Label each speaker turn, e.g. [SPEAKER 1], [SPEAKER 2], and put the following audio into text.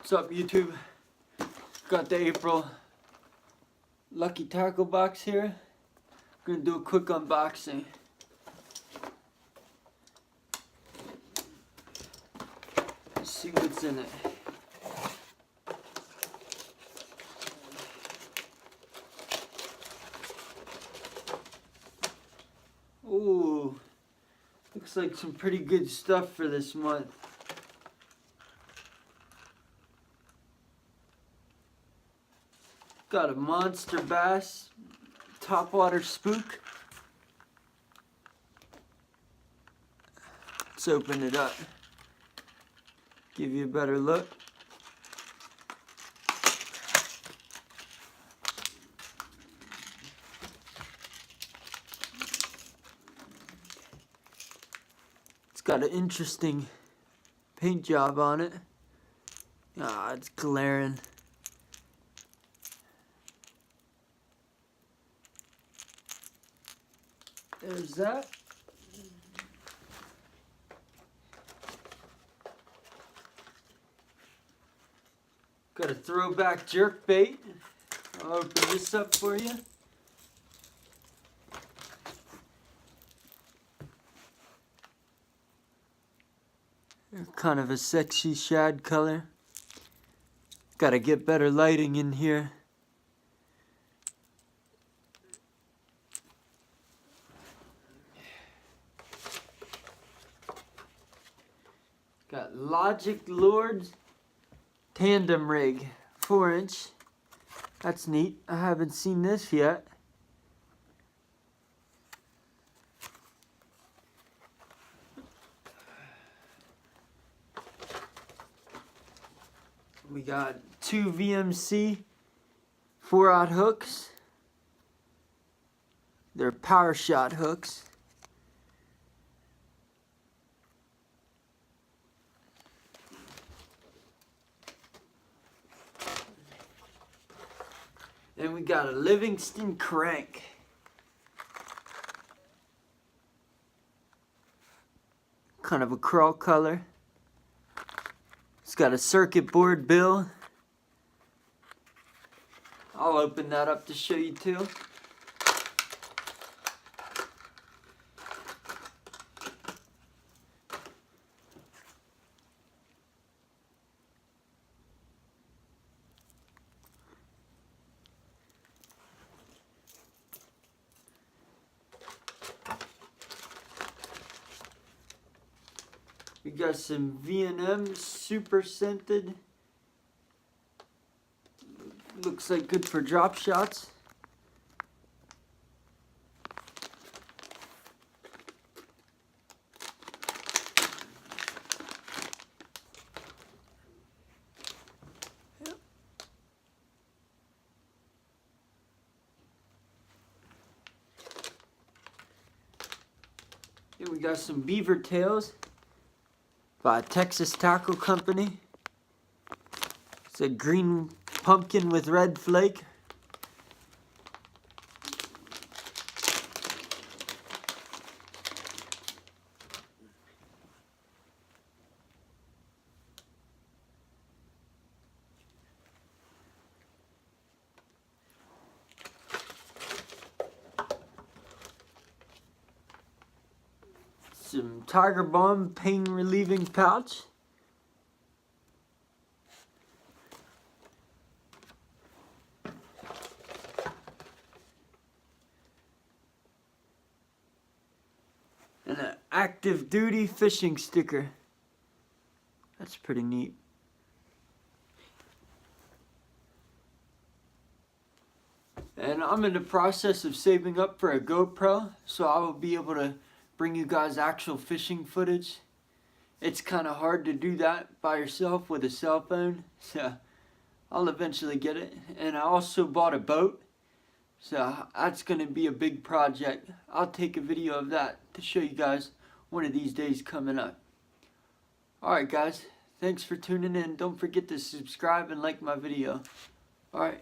[SPEAKER 1] What's up, YouTube? Got the April Lucky Tackle Box here. Gonna do a quick unboxing. Let's see what's in it. Ooh, looks like some pretty good stuff for this month. Got a monster bass topwater spook. Let's open it up. Give you a better look. It's got an interesting paint job on it. Ah, it's glaring. There's that. Got a throwback jerk bait. I'll open this up for you. Kind of a sexy shad color. Gotta get better lighting in here. Got Logic Lord's tandem rig, 4-inch. That's neat. I haven't seen this yet. We got 2 VMC 4-aught hooks. They're power shot hooks. Then we got a Livingston crank. Kind of a crawl color. It's got a circuit board bill. I'll open that up to show you too. We got some V&M super scented. Looks like good for drop shots. Yep. Here we got some beaver tails by Texas Tackle Company. It's a green pumpkin with red flake. Some Tiger Balm pain relieving pouch. And an active duty fishing sticker. That's pretty neat. And I'm in the process of saving up for a GoPro, so I will be able to bring you guys actual fishing footage. It's kind of hard to do that by yourself with a cell phone, so I'll eventually get it. And I also bought a boat, so that's going to be a big project. I'll take a video of that to show you guys one of these days coming up. Alright guys, thanks for tuning in. Don't forget to subscribe and like my video. Alright.